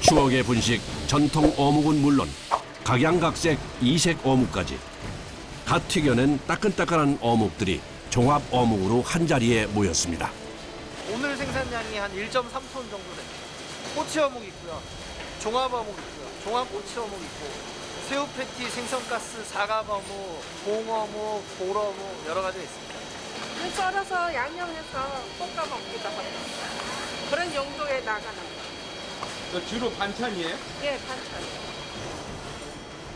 추억의 분식 전통 어묵은 물론 각양각색 이색 어묵까지 갓 튀겨낸 따끈따끈한 어묵들이 종합 어묵으로 한자리에 모였습니다. 오늘 생산량이 한 1.3톤 정도 됩니다. 꼬치 어묵 있고요. 종합 어묵 있고요. 종합 꼬치 어묵 있고 새우 패티, 생선가스, 사각 어묵, 봉 어묵, 볼 어묵 여러 가지가 있습니다. 썰어서 양념해서 볶아 먹기도 합니다. 그런 용도에 나가는 거. 주로 반찬이에요? 예, 반찬.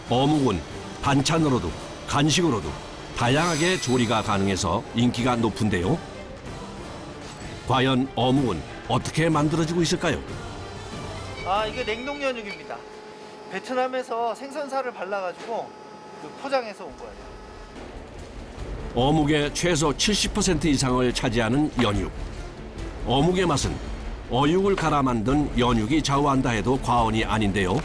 어묵은 반찬으로도 간식으로도 다양하게 조리가 가능해서 인기가 높은데요. 과연 어묵은 어떻게 만들어지고 있을까요? 이게 냉동 연육입니다. 베트남에서 생선살을 발라가지고 포장해서 온 거예요. 어묵의 최소 70% 이상을 차지하는 연육. 어묵의 맛은 어육을 갈아 만든 연육이 좌우한다 해도 과언이 아닌데요.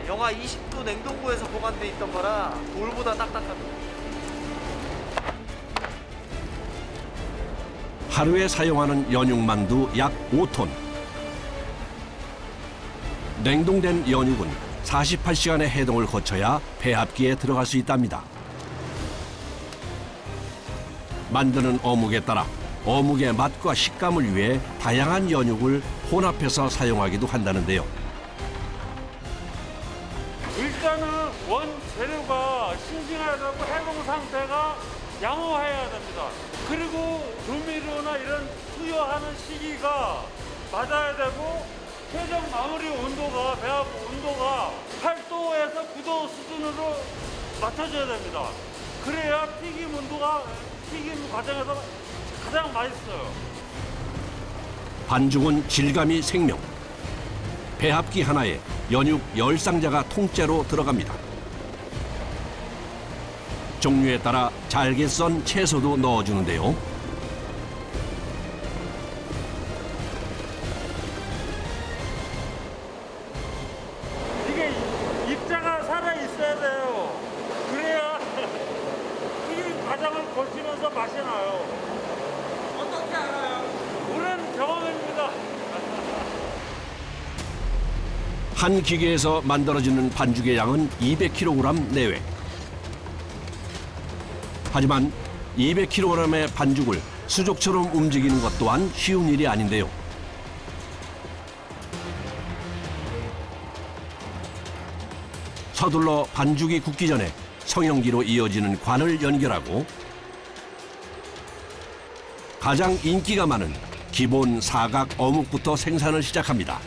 영하 20도 냉동고에서 보관돼 있던 거라 돌보다 딱딱합니다. 하루에 사용하는 연육만두 약 5톤. 냉동된 연육은 48시간의 해동을 거쳐야 배합기에 들어갈 수 있답니다. 만드는 어묵에 따라 어묵의 맛과 식감을 위해 다양한 연육을 혼합해서 사용하기도 한다는데요. 일단은 원재료가 싱싱하다고 해동 상태가 양호해야 됩니다. 그리고 조미료나 이런 투여하는 시기가 맞아야 되고 최종 마무리 온도가 배합 온도가 8도에서 9도 수준으로 맞춰줘야 됩니다. 그래야 튀김 온도가 튀김 과정에서 가장 맛있어요. 반죽은 질감이 생명. 배합기 하나에 연육 10상자가 통째로 들어갑니다. 종류에 따라 잘게 썬 채소도 넣어주는데요. 이게 입자가 살아있어야 돼요. 그래야 튀김 과정을 거치면서 맛이 나요. 어떻게 알아요? 오랜 경험입니다. 한 기계에서 만들어지는 반죽의 양은 200kg 내외. 하지만 200kg의 반죽을 수족처럼 움직이는 것 또한 쉬운 일이 아닌데요. 서둘러 반죽이 굳기 전에 성형기로 이어지는 관을 연결하고 가장 인기가 많은 기본 사각 어묵부터 생산을 시작합니다.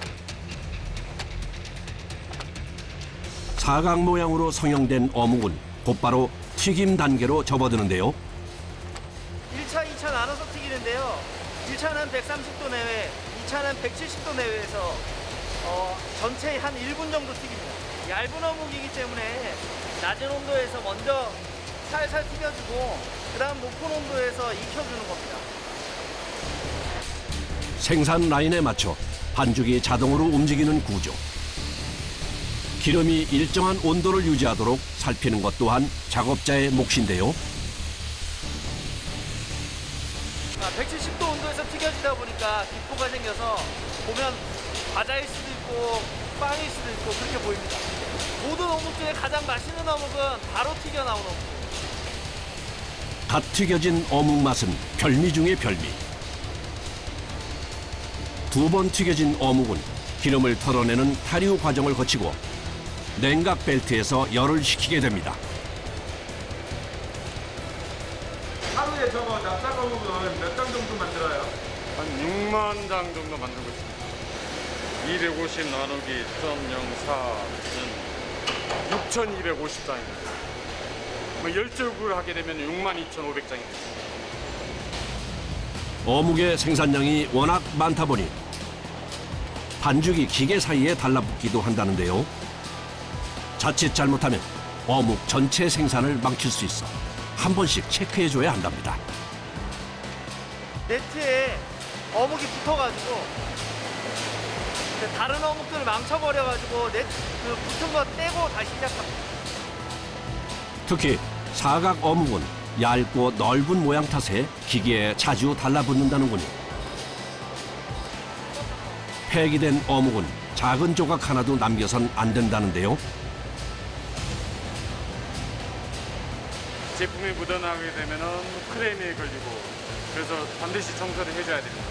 사각 모양으로 성형된 어묵은 곧바로 튀김 단계로 접어드는데요. 1차, 2차 나눠서 튀기는데요. 1차는 130도 내외, 2차는 170도 내외에서 전체 한 1분 정도 튀깁니다. 얇은 어묵이기 때문에 낮은 온도에서 먼저 살살 튀겨주고 그 다음 높은 온도에서 익혀주는 겁니다. 생산 라인에 맞춰 반죽이 자동으로 움직이는 구조. 기름이 일정한 온도를 유지하도록 살피는 것 또한 작업자의 몫인데요. 170도 온도에서 튀겨지다 보니까 기포가 생겨서 보면 과자일 수도 있고 빵일 수도 있고 그렇게 보입니다. 모든 어묵 중에 가장 맛있는 어묵은 바로 튀겨 나온 어묵. 갓 튀겨진 어묵 맛은 별미 중의 별미. 2번 튀겨진 어묵은 기름을 털어내는 타류 과정을 거치고 냉각 벨트에서 열을 식히게 됩니다. 하루에 저거 납작 어묵은 몇 장 정도 만들어요? 한 6만 장 정도 만들고 있습니다. 250 나누기 0.04는 6,250장입니다. 뭐 10쪽을 하게 되면 62,500장입니다. 어묵의 생산량이 워낙 많다 보니 반죽이 기계 사이에 달라붙기도 한다는데요. 자칫 잘못하면 어묵 전체 생산을 망칠 수 있어 한 번씩 체크해줘야 한답니다. 네트에 어묵이 붙어가지고 다른 어묵들을 망쳐버려가지고 그 붙은 거 떼고 다시 시작합니다. 특히 사각 어묵은 얇고 넓은 모양 탓에 기계에 자주 달라붙는다는군요. 폐기된 어묵은 작은 조각 하나도 남겨선 안 된다는데요. 제품이 묻어나게 되면은 크레임이 걸리고 그래서 반드시 청소를 해줘야 됩니다.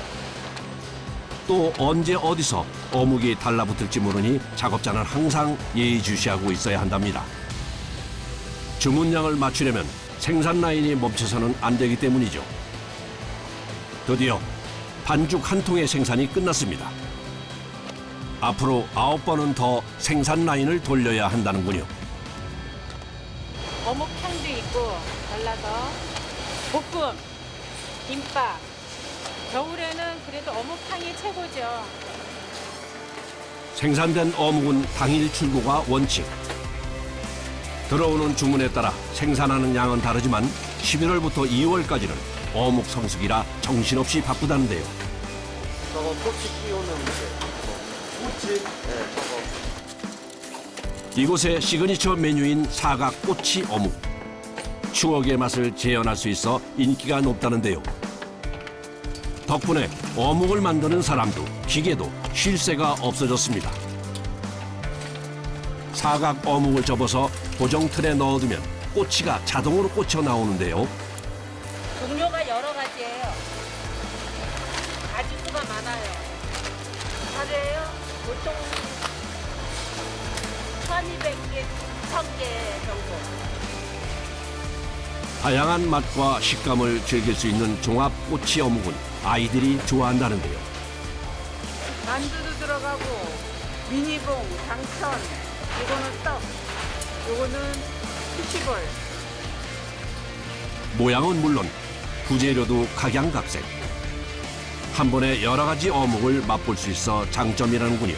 또 언제 어디서 어묵이 달라붙을지 모르니 작업자는 항상 예의주시하고 있어야 한답니다. 주문량을 맞추려면 생산 라인이 멈춰서는 안 되기 때문이죠. 드디어 반죽 한 통의 생산이 끝났습니다. 앞으로 9번은 더 생산 라인을 돌려야 한다는군요. 어묵탕도 있고 잘라서 볶음, 김밥. 겨울에는 그래도 어묵탕이 최고죠. 생산된 어묵은 당일 출고가 원칙. 들어오는 주문에 따라 생산하는 양은 다르지만 11월부터 2월까지는 어묵 성수기라 정신없이 바쁘다는데요. 저거 꼬치 끼우는 꼬치? 네, 저거. 이곳의 시그니처 메뉴인 사각 꼬치 어묵. 추억의 맛을 재현할 수 있어 인기가 높다는데요. 덕분에 어묵을 만드는 사람도 기계도 쉴 새가 없어졌습니다. 사각 어묵을 접어서 고정 틀에 넣어두면 꼬치가 자동으로 꽂혀 나오는데요. 종류가 여러 가지예요. 가지수가 많아요. 하루에요? 보통 1200개, 1000개 정도. 다양한 맛과 식감을 즐길 수 있는 종합 꼬치 어묵은 아이들이 좋아한다는데요. 만두도 들어가고 미니봉, 당천, 이거는 떡, 요거는 피치볼. 모양은 물론 부재료도 각양각색. 한 번에 여러 가지 어묵을 맛볼 수 있어 장점이라는군요.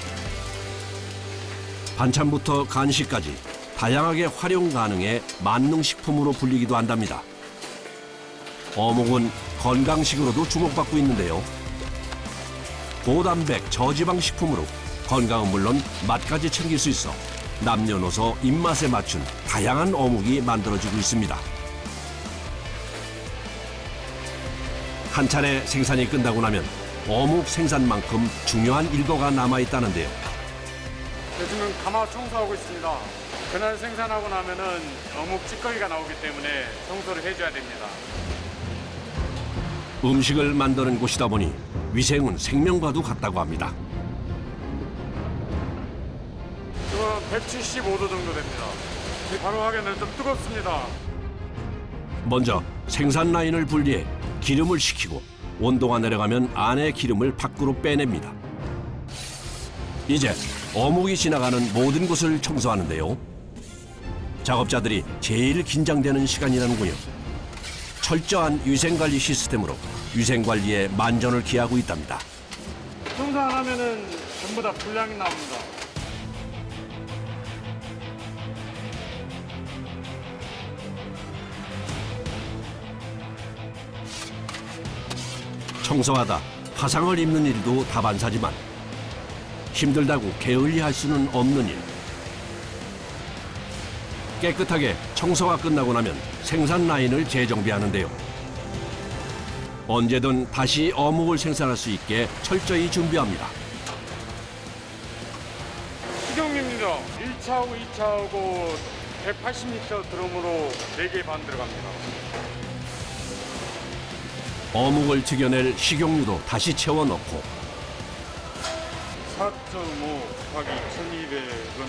반찬부터 간식까지 다양하게 활용 가능해 만능식품으로 불리기도 한답니다. 어묵은 건강식으로도 주목받고 있는데요. 고단백, 저지방 식품으로 건강은 물론 맛까지 챙길 수 있어 남녀노소 입맛에 맞춘 다양한 어묵이 만들어지고 있습니다. 한 차례 생산이 끝나고 나면 어묵 생산만큼 중요한 일과가 남아있다는데요. 요즘은 가마 청소하고 있습니다. 그날 생산하고 나면은 어묵 찌꺼기가 나오기 때문에 청소를 해줘야 됩니다. 음식을 만드는 곳이다 보니 위생은 생명과도 같다고 합니다. 이건 175도 정도 됩니다. 바로 하기에는 좀 뜨겁습니다. 먼저 생산 라인을 분리해 기름을 식히고 온도가 내려가면 안에 기름을 밖으로 빼냅니다. 이제 어묵이 지나가는 모든 곳을 청소하는데요. 작업자들이 제일 긴장되는 시간이라는군요. 철저한 위생관리 시스템으로 위생관리에 만전을 기하고 있답니다. 청소 안 하면은 전부 다 불량이 나옵니다. 청소하다 화상을 입는 일도 다반사지만 힘들다고 게을리할 수는 없는 일. 깨끗하게 청소가 끝나고 나면 생산 라인을 재정비하는데요. 언제든 다시 어묵을 생산할 수 있게 철저히 준비합니다. 식용유입니다. 1차하고 2차하고 180리터 드럼으로 4개 반 들어갑니다. 어묵을 튀겨낼 식용유도 다시 채워 넣고 4.5 곱하기 1200은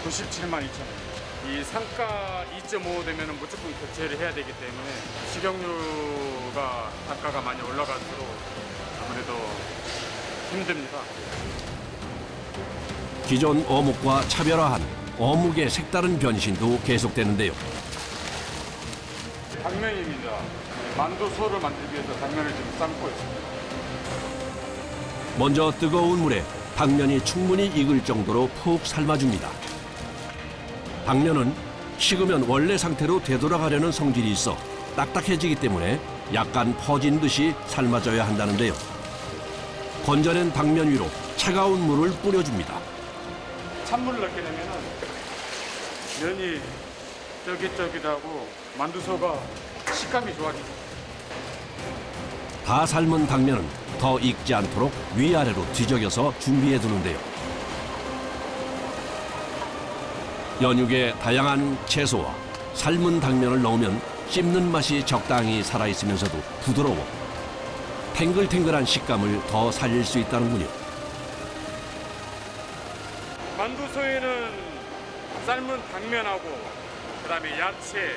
97만 2천 원. 이 상가 2.5 되면 무조건 교체를 해야 되기 때문에 식용유가 단가가 많이 올라갈수록 아무래도 힘듭니다. 기존 어묵과 차별화한 어묵의 색다른 변신도 계속되는데요. 당면입니다. 만두소를 만들기 위해서 당면을 지금 삶고 있습니다. 먼저 뜨거운 물에 당면이 충분히 익을 정도로 푹 삶아줍니다. 당면은 식으면 원래 상태로 되돌아가려는 성질이 있어 딱딱해지기 때문에 약간 퍼진 듯이 삶아져야 한다는데요. 건져낸 당면 위로 차가운 물을 뿌려줍니다. 찬물을 넣게 되면은 면이 쫄깃쫄깃하고 만두소가 식감이 좋아집니다. 다 삶은 당면은 더 익지 않도록 위아래로 뒤적여서 준비해 두는데요. 연육에 다양한 채소와 삶은 당면을 넣으면 씹는 맛이 적당히 살아있으면서도 부드러워 탱글탱글한 식감을 더 살릴 수 있다는군요. 만두소에는 삶은 당면하고 그다음에 야채,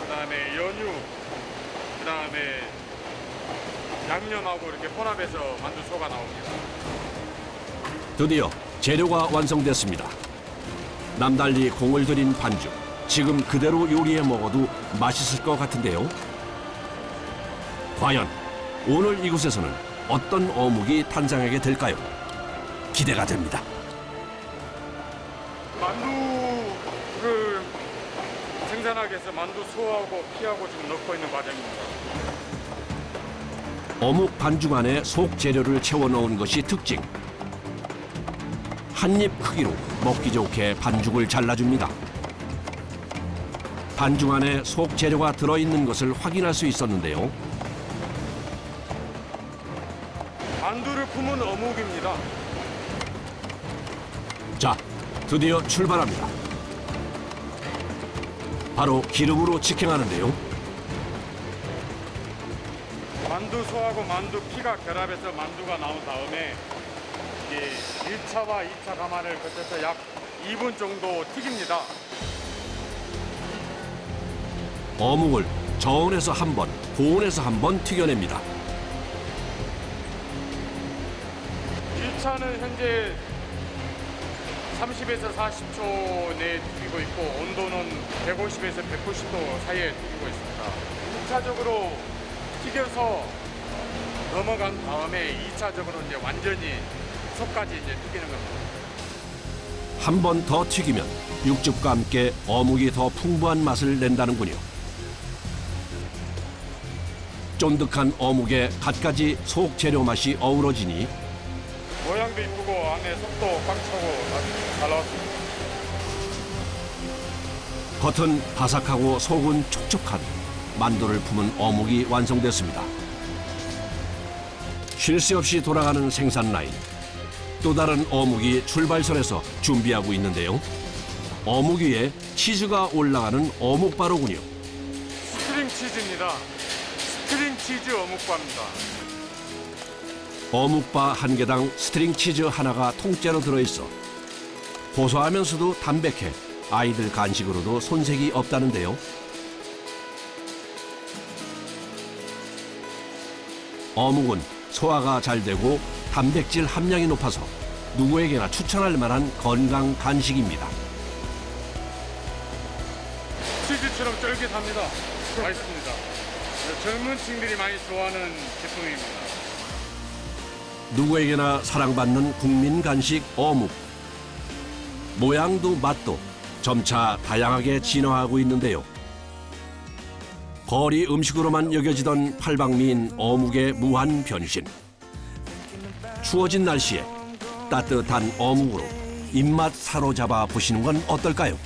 그다음에 연유, 그다음에 양념하고 이렇게 혼합해서 만두소가 나옵니다. 드디어 재료가 완성됐습니다. 남달리 공을 들인 반죽. 지금 그대로 요리해 먹어도 맛있을 것 같은데요. 과연 오늘 이곳에서는 어떤 어묵이 탄생하게 될까요? 기대가 됩니다. 만두를 생산하기 위해서 만두소하고 피하고 지금 넣고 있는 과정입니다. 어묵 반죽 안에 속 재료를 채워 넣은 것이 특징. 한 입 크기로 먹기 좋게 반죽을 잘라줍니다. 반죽 안에 속 재료가 들어있는 것을 확인할 수 있었는데요. 만두를 품은 어묵입니다. 자, 드디어 출발합니다. 바로 기름으로 직행하는데요. 만두소하고 만두피가 결합해서 만두가 나온 다음에 이제 1차와 2차 가마를 거쳐서 약 2분 정도 튀깁니다. 어묵을 저온에서 한 번, 고온에서 한 번 튀겨냅니다. 1차는 현재 30에서 40초 내에 튀기고 있고 온도는 150에서 190도 사이에 튀기고 있습니다. 2차적으로 튀겨서 넘어간 다음에 2차적으로 이제 완전히 속까지 이제 튀기는 겁니다. 한 번 더 튀기면 육즙과 함께 어묵이 더 풍부한 맛을 낸다는군요. 쫀득한 어묵에 갖가지 속 재료 맛이 어우러지니 모양도 이쁘고 안에 속도 꽉 차고 아주 잘 나왔습니다. 겉은 바삭하고 속은 촉촉한 만두를 품은 어묵이 완성됐습니다. 쉴 새 없이 돌아가는 생산 라인. 또 다른 어묵이 출발선에서 준비하고 있는데요. 어묵 위에 치즈가 올라가는 어묵바로군요. 스트링 치즈입니다. 스트링 치즈 어묵바입니다. 어묵바 한 개당 스트링 치즈 하나가 통째로 들어있어 고소하면서도 담백해 아이들 간식으로도 손색이 없다는데요. 어묵은 소화가 잘 되고 단백질 함량이 높아서 누구에게나 추천할 만한 건강 간식입니다. 치즈처럼 쫄깃합니다. 맛있습니다. 젊은 층들이 많이 좋아하는 제품입니다. 누구에게나 사랑받는 국민 간식 어묵. 모양도 맛도 점차 다양하게 진화하고 있는데요. 거리 음식으로만 여겨지던 팔방미인 어묵의 무한 변신. 추워진 날씨에 따뜻한 어묵으로 입맛 사로잡아 보시는 건 어떨까요?